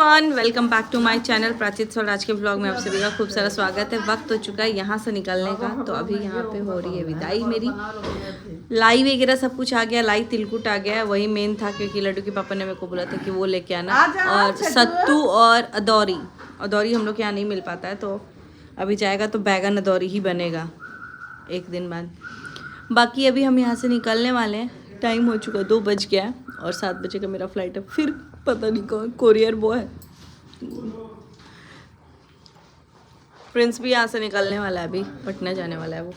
Everyone, welcome back to my channel प्राचित सोल। आज के ब्लॉग में आप सभी का खूब सारा स्वागत है। वक्त हो चुका है यहाँ से निकलने का, तो अभी यहाँ पे हो रही है विदाई मेरी। लाई वगैरह सब कुछ आ गया, लाई तिलकुट आ गया, वही मेन था क्योंकि लड्डू के पापा ने मेरे को बोला था कि वो लेके आना। और सत्तू और अदौरी हम लोग के यहाँ नहीं मिल पाता है, तो अभी जाएगा तो बैगन अदौरी ही बनेगा एक दिन बाद। बाकी अभी हम यहाँ से निकलने वाले हैं, टाइम हो चुका 2 बज गया है और 7 बजे का मेरा फ्लाइट है। फिर पता नहीं कौन कोरियर बॉय है। प्रिंस भी यहाँ से निकलने वाला है, अभी पटना जाने वाला है वो,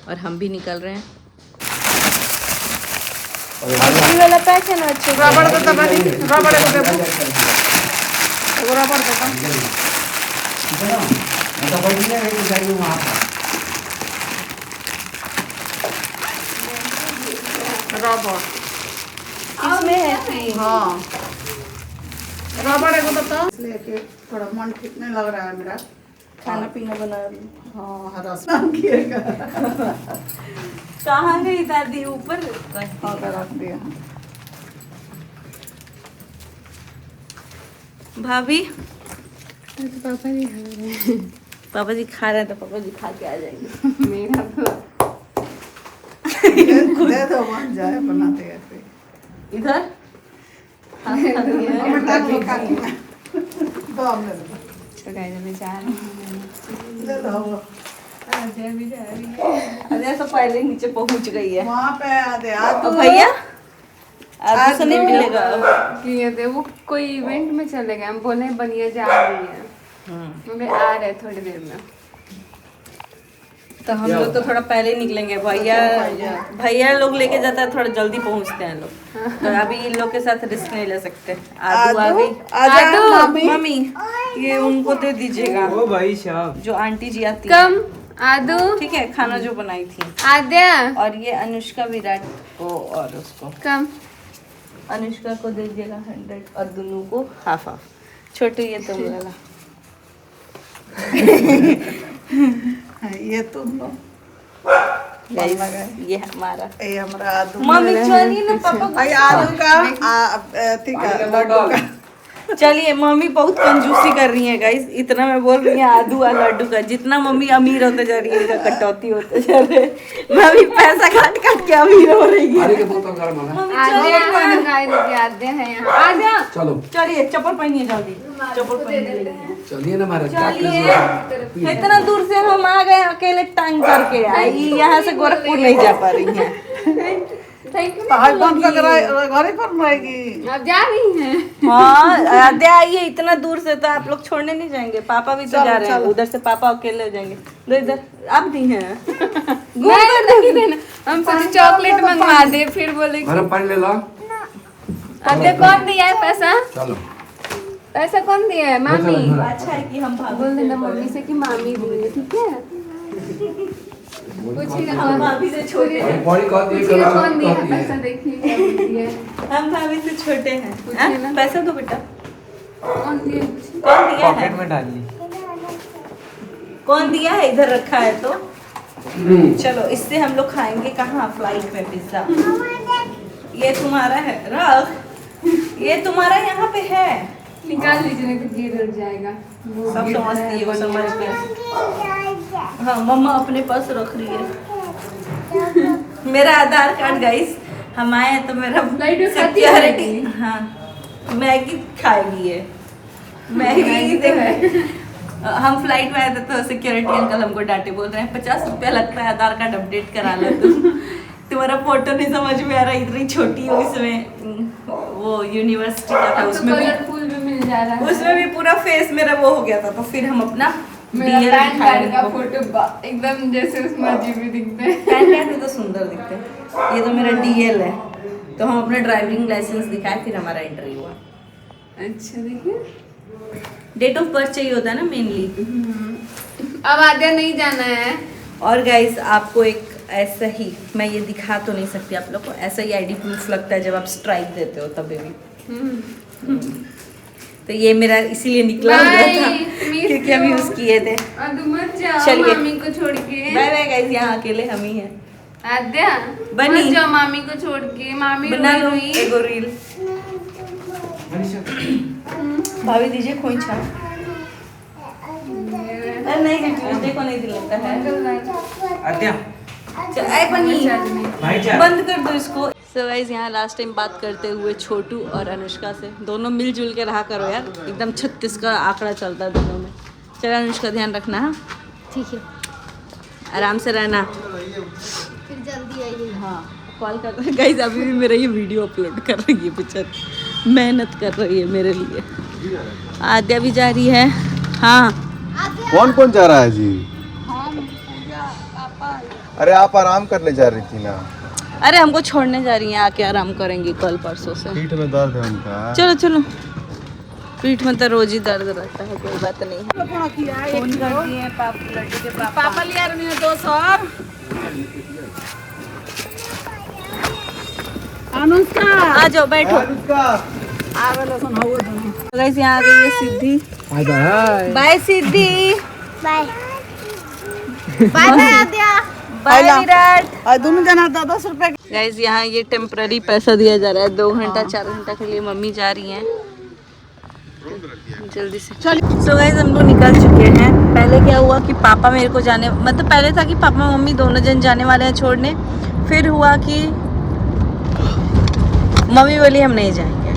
और हम भी निकल रहे हैं। वाला पैक है ना, अच्छे रबड़ देता भाई, रबड़ को दे वो रबड़ देता रबड़ इसमें है। हाँ रबड़ है तो लेके थोड़ा मन ठीक नहीं लग रहा है मेरा। खाना पीना बना रही। हाँ हरा स्नान किएगा। कहाँ गई दादी? ऊपर रख दिया। भाभी तो पापा नहीं खा रहे। पापा जी खा रहे हैं तो पापा जी खा के आ जाएंगे। मेरा तो दे दो मान जाए बनाते हैं इधर तो गाइस अभी जा रहे हैं। अजय भी जा रही है। अरे तो पहले नीचे पहुंच गई है वहाँ पे आधे तो भैया आज से नहीं मिलेगा। कि ये थे वो कोई इवेंट में चले गए, हम बोले बनिया जा रही है, बोले आ रहे थोड़ी देर में। तो हम लोग तो थोड़ा पहले ही निकलेंगे। भैया लोग लेके जाता है, थोड़ा जल्दी पहुंचते हैं लोग, तो अभी इन लोग के साथ रिस्क नहीं ले सकते। आदू आ गई। आदू मम्मी ये उनको दे दीजिएगा, ओ भाई साहब, जो आंटी जी आती है। कम आदू, ठीक है, खाना जो बनाई थी। आद्या और ये अनुष्का विराट को और उसको कम। अनुष्का को दे दीजिएगा 100 और दोनों को हाफ हाफ। छोटू ये तो बोला ये तुम लोग ये हमारा ये हमारा आदू। मम्मी चलिए ना पापा। भाई आदू का ठीक है लड्डू का। चलिए, मम्मी बहुत कंजूसी कर रही है गाइस। इतना मैं बोल रही हूँ आदू और लड्डू का, जितना मम्मी अमीर होते जा रही है इनका कटौती होते जा रहे हैं। मम्मी पैसा काट काट के अमीर हो रही है। आद्या आद्या है यहाँ। आद्या चलो चलिए चप्पल पहनिए जल्दी, चप्पल पहनिए। चलिए ना हमारे चलिए, इतना दूर से हम आ गए, अकेले टांग करके आई। यहाँ से गोरखपुर नहीं जा पा रही है। Thank you. हस्बैंड का घर पर रहेगी। अब जा रही हैं। हाँ आद्या आई है इतना दूर से, तो आप लोग छोड़ने नहीं जाएंगे? पापा भी तो जा रहे हैं उधर से, पापा अकेले हो जाएंगे। दो इधर आप दी हैं। नहीं देना, हम सोचे चॉकलेट मंगवा दे, फिर बोले गरम पानी ले लो। आद्या कौन दिया है पैसा? चलो पैसा कौन दिया है? मामी। अच्छा है कि हम बोल देना मम्मी से कि मामी दी है, ठीक है? पूछिएगा हम भाभी से छोटे हैं। बॉडी कौन दी पूछिएगा कौन दिया है पैसा, देखिए क्या बोलती है। हम भाभी से छोटे हैं। पूछिए ना। पैसा दो बेटा। कौन दिया है? कौन दिया है? में डालिए। कौन दिया है? इधर रखा है तो चलो, इससे हम लोग खाएंगे कहाँ? फ्लाइट में पिज्जा। ये तुम्हारा है, रख। ये तुम्हारा यहाँ पे है, निकाल लीजिए नहीं तो गिर उड़ जाएगा। वो सब गिरता समझती है, वो बनिया। समझ गया। हाँ मम्मा अपने पास रख रही है। मेरा आधार कार्ड गाइस, हम आए हैं तो मेरा फ्लाइट में खाती सिक्योरिटी। है? हाँ मैगी खाएगी ये, मैगी देख। हम फ्लाइट में आए थे तो सिक्योरिटी अंकल हमको डांटे, बोल रहे हैं 50 रुपया लगता है, आधार कार्ड अपडेट करा लो तुम। तुम्हारा फोटो नहीं समझ में आ रहा, इतनी छोटी हो। इसमें वो यूनिवर्सिटी का था, उसमें भी कलरफुल भी मिल जा रहा है। उसमें भी पूरा फेस मेरा वो हो गया था, तो फिर हम अपना मेरा DL पैन कार्ड का दिखाएंगे। फोटो एकदम जैसे उसमें अजीब ही दिखते हैं। पैन कार्ड में तो सुंदर दिखते हैं। ये तो मेरा DL है, तो हम अपना ड्राइविंग लाइसेंस दिखाए, फिर हमारा एंट्री हुआ। अच्छा देखिए, डेट ऑफ बर्थ चाहिए होता है ना मेनली। अब आद्या नहीं जाना है। और गाइस आपको एक ऐसा ही, मैं ये दिखा तो नहीं सकती आप लोग को, ऐसा ही ID प्रूफ लगता है जब आप स्ट्राइक देते हो तभी भी। तो ये मेरा इसीलिए निकला हुआ था क्योंकि हम यूज किए थे। आदू मत जाओ चलिए। मामी को छोड़ के। बाय बाय गाइस, यहाँ अकेले हम ही हैं। आद्या बनी। मत जाओ मामी को छोड़ के। मामी बना लो रोई। एगो रील। भाभी दीजिए खोइछा। नहीं ट्यूसडे को नहीं दिलाता है। आद्या भाई चाय। बंद कर दो इसको। सो गाइस यहाँ लास्ट टाइम बात करते हुए छोटू और अनुष्का से, दोनों मिलजुल के रहा करो यार, एकदम 36 का आंकड़ा चलता है दोनों में। चलो अनुष्का ध्यान रखना। हाँ ठीक है, आराम से रहना। फिर जल्दी आइए। हाँ कॉल कर रहे गाइस, अभी भी मेरा ये वीडियो अपलोड कर रही है, बेचारी मेहनत कर रही है मेरे लिए। आद्या भी जा रही है। हाँ कौन कौन जा रहा है जी? अरे आप आराम करने जा रही थी ना। अरे हमको छोड़ने जा रही हैं, आके आराम करेंगे कल परसों से। पीठ में दर्द है उनका। चलो चलो, पीठ में तो रोज ही दर्द रहता है, कोई बात नहीं है। फोन कर दिए हैं लड्डू के पापा लिया रही है 200। अनुष्का आ जाओ बैठो। आवेला सुन हो दोनों। गाइस यहाँ आ गई है Siddhi. Bye bye. Bye Siddhi. Bye bye Aadya. Bye Virat. और दोनों जना 10 रुपए। गाइस यहाँ ये टेम्पररी पैसा दिया जा रहा है, 2 घंटा 4 घंटा के लिए मम्मी जा रही हैं जल्दी से। सो गाइस हम लोग निकल चुके हैं। पहले क्या हुआ कि पापा मेरे को जाने, मतलब पहले था कि पापा मम्मी दोनों जन जाने वाले हैं छोड़ने, फिर हुआ कि मम्मी बोली हम नहीं जाएंगे,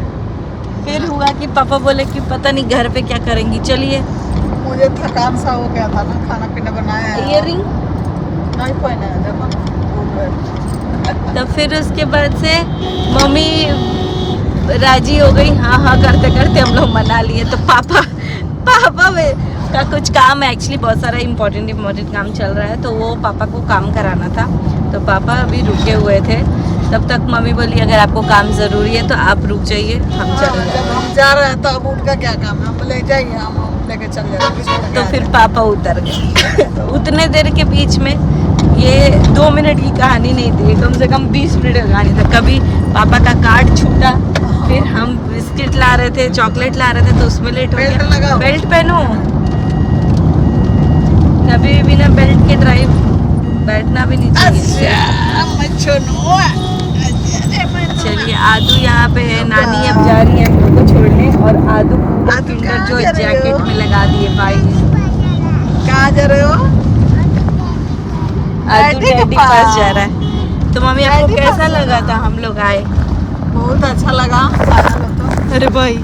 फिर हुआ कि पापा बोले कि पता नहीं घर पे क्या करेंगी, चलिए। मुझे थकान सा हो गया था ना, खाना पीना बनाया है। इयररिंग नहीं पहना है देखो। तब फिर उसके बाद से मम्मी राजी हो गई, हाँ हाँ करते करते हम लोग मना लिए। तो पापा का कुछ काम है, एक्चुअली बहुत सारा इम्पोर्टेंट काम चल रहा है, तो वो पापा को काम कराना था, तो पापा अभी रुके हुए थे। तब तक मम्मी बोली अगर आपको काम ज़रूरी है तो आप रुक जाइए, हम चले जब हम जा रहे हैं तो अब उनका क्या काम है, हम ले जाइए, हम लेके चल जाएंगे। तो फिर पापा उतर गए। उतने देर के बीच में ये 2 मिनट की कहानी नहीं थी, कम से कम 20 मिनट की कहानी था। कभी पापा का कार्ड छूटा, फिर हम बिस्किट ला रहे थे, चॉकलेट ला रहे थे, तो उसमें लेट हो बेल्ट गया। लगाओ। बेल्ट पहनो, कभी भी बिना बेल्ट के ड्राइव बैठना भी नहीं चाहिए। चलिए आदू यहाँ पे है, नानी अब जा रही है हम लोग को छोड़ने, और आदू किंडर जो जैकेट में लगा दिए भाई। कहाँ जा रहे हो? आदू डैडी के डैडी पास जा रहा है। तो मम्मी आपको डैडी के कैसा पास लगा था हम लोग आए? बहुत अच्छा लगा सारा लोग तो। अरे भाई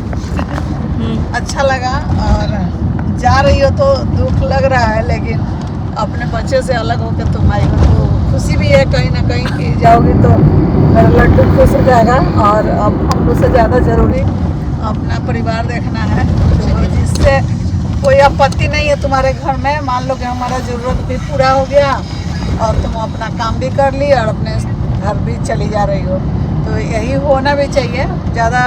अच्छा लगा, और जा रही हो तो दुख लग रहा है, लेकिन अपने बच्चे से अलग होकर तुम आई हो तो खुशी भी है कहीं ना कहीं कि जाओगे तो मेरा लड्डू खुश हो जाएगा। और अब हम लोग से ज़्यादा ज़रूरी अपना परिवार देखना है, तो जिससे कोई आपत्ति नहीं है तुम्हारे घर में। मान लो कि हमारा ज़रूरत भी पूरा हो गया और तुम अपना काम भी कर ली और अपने घर भी चली जा रही हो, तो यही होना भी चाहिए। ज़्यादा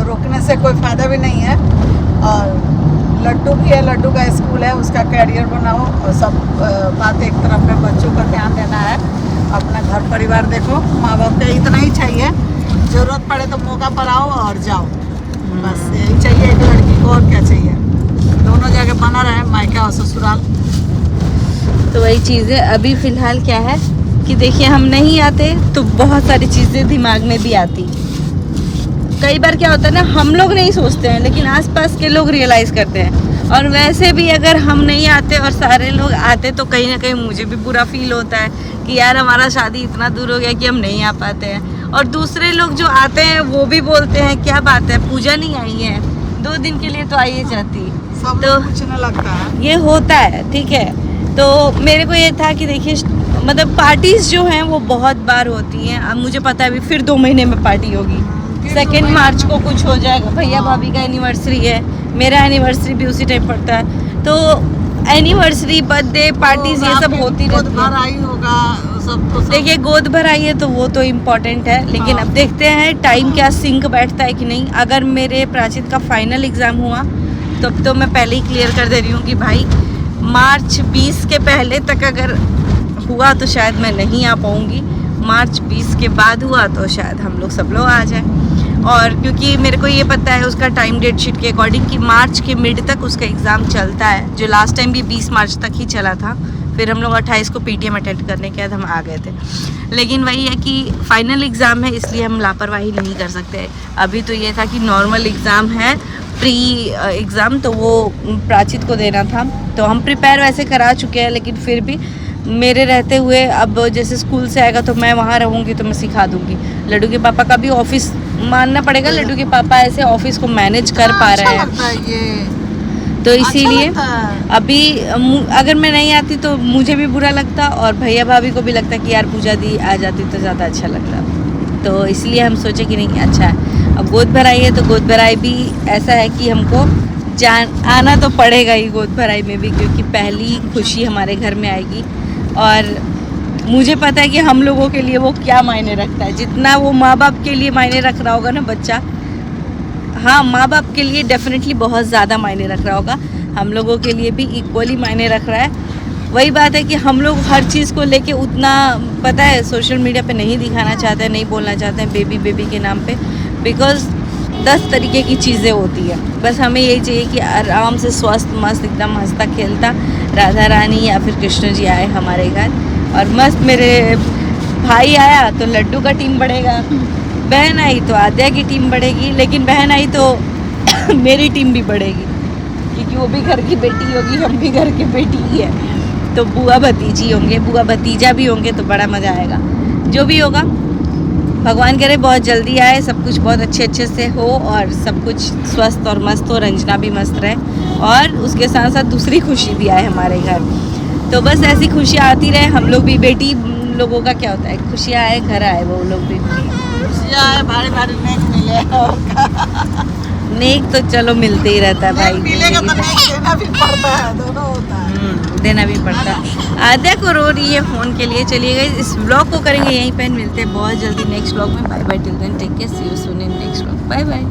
रोकने से कोई फ़ायदा भी नहीं है। और लड्डू भी है, लड्डू का स्कूल है, उसका कैरियर बनाओ, और सब बात एक तरफ पे बच्चों का ध्यान देना है, अपना घर परिवार देखो। माँ बाप का इतना ही चाहिए, ज़रूरत पड़े तो मौका पर आओ और जाओ, बस यही चाहिए एक लड़की को, और क्या चाहिए। दोनों जगह बना रहे, मायका और ससुराल। तो वही चीज़ है। अभी फ़िलहाल क्या है कि देखिए हम नहीं आते तो बहुत सारी चीज़ें दिमाग में भी आती। कई बार क्या होता है ना, हम लोग नहीं सोचते हैं लेकिन आसपास के लोग रियलाइज़ करते हैं। और वैसे भी अगर हम नहीं आते और सारे लोग आते तो कहीं ना कहीं मुझे भी बुरा फील होता है कि यार हमारा शादी इतना दूर हो गया कि हम नहीं आ पाते हैं। और दूसरे लोग जो आते हैं वो भी बोलते हैं क्या बात है, पूजा नहीं आई है, 2 दिन के लिए तो आइए जाती। सब तो पूछने लगता है, ये होता है, ठीक है। तो मेरे को ये था कि देखिए मतलब पार्टीज जो हैं वो बहुत बार होती हैं। अब मुझे पता है अभी फिर 2 महीने में पार्टी होगी, 2 मार्च को कुछ हो जाएगा, भैया भाभी का एनिवर्सरी है, मेरा एनिवर्सरी भी उसी टाइम पड़ता है। तो एनिवर्सरी, बर्थडे पार्टीज ये सब होती रहती भर है। आई होगा सब तो। देखिए गोद भर आई है तो वो तो इम्पोर्टेंट है, लेकिन अब देखते हैं टाइम क्या सिंक बैठता है कि नहीं। अगर मेरे प्राचित का फाइनल एग्ज़ाम हुआ तब तो मैं पहले ही क्लियर कर दे रही हूँ कि भाई मार्च 20 के पहले तक अगर हुआ तो शायद मैं नहीं आ पाऊँगी, मार्च 20 के बाद हुआ तो शायद हम लोग सब लोग आ जाएं। और क्योंकि मेरे को ये पता है उसका टाइम डेट शीट के अकॉर्डिंग कि मार्च के मिड तक उसका एग्ज़ाम चलता है, जो लास्ट टाइम भी 20 मार्च तक ही चला था। फिर हम लोग 28 को पीटीएम अटेंड करने के बाद हम आ गए थे। लेकिन वही है कि फाइनल एग्ज़ाम है इसलिए हम लापरवाही नहीं कर सकते। अभी तो ये था कि नॉर्मल एग्ज़ाम है, प्री एग्ज़ाम, तो वो प्राचित को देना था। तो हम प्रिपेयर वैसे करा चुके हैं, लेकिन फिर भी मेरे रहते हुए अब जैसे स्कूल से आएगा तो मैं वहाँ रहूँगी तो मैं सिखा दूँगी। लड्डू के पापा का भी ऑफिस मानना पड़ेगा, लड्डू के पापा ऐसे ऑफिस को मैनेज कर पा रहे हैं, लगता है ये तो इसीलिए अच्छा लगता है। अभी अगर मैं नहीं आती तो मुझे भी बुरा लगता और भैया भाभी को भी लगता कि यार पूजा दी आ जाती तो ज़्यादा अच्छा लगता। तो इसलिए हम सोचे कि नहीं अच्छा है। अब गोद भराई है तो गोद भराई भी ऐसा है कि हमको आना तो पड़ेगा ही गोद भराई में भी, क्योंकि पहली खुशी हमारे घर में आएगी। और मुझे पता है कि हम लोगों के लिए वो क्या मायने रखता है, जितना वो माँ बाप के लिए मायने रख रहा होगा ना बच्चा, हाँ माँ बाप के लिए डेफिनेटली बहुत ज़्यादा मायने रख रहा होगा, हम लोगों के लिए भी इक्वली मायने रख रहा है। वही बात है कि हम लोग हर चीज़ को लेके उतना पता है सोशल मीडिया पे नहीं दिखाना चाहते हैं, नहीं बोलना चाहते हैं बेबी बेबी के नाम पे, बिकॉज़ 10 तरीके की चीज़ें होती है। बस हमें यही चाहिए कि आराम से स्वस्थ मस्त एकदम हंसता खेलता राधा रानी या फिर कृष्ण जी आए हमारे घर, और मस्त मेरे भाई आया तो लड्डू का टीम बढ़ेगा, बहन आई तो आद्या की टीम बढ़ेगी, लेकिन बहन आई तो मेरी टीम भी बढ़ेगी, क्योंकि वो भी घर की बेटी होगी, हम भी घर की बेटी ही है। तो बुआ भतीजी होंगे, बुआ भतीजा भी होंगे, तो बड़ा मज़ा आएगा। जो भी होगा भगवान करे बहुत जल्दी आए, सब कुछ बहुत अच्छे से हो और सब कुछ स्वस्थ और मस्त हो, रंजना भी मस्त रहे और उसके साथ साथ दूसरी खुशी भी आए हमारे घर। तो बस ऐसी खुशियाँ आती रहे, हम लोग भी, बेटी लोगों का क्या होता है, खुशियाँ आए घर आए, वो लोग भी खुशियाँ है, भारी भारी नेक मिले और नेक तो चलो मिलते ही रहता है भाई, मिलेगा तो नेक देना भी पड़ता है, दोनों होता है। देना भी पड़ता है। आद्या को रो रही है फ़ोन के लिए। चलिए गाइस इस व्लॉग को करेंगे यहीं पे, मिलते हैं बहुत जल्दी नेक्स्ट व्लॉग में। Bye bye, till then take care, see you soon in next vlog, bye bye.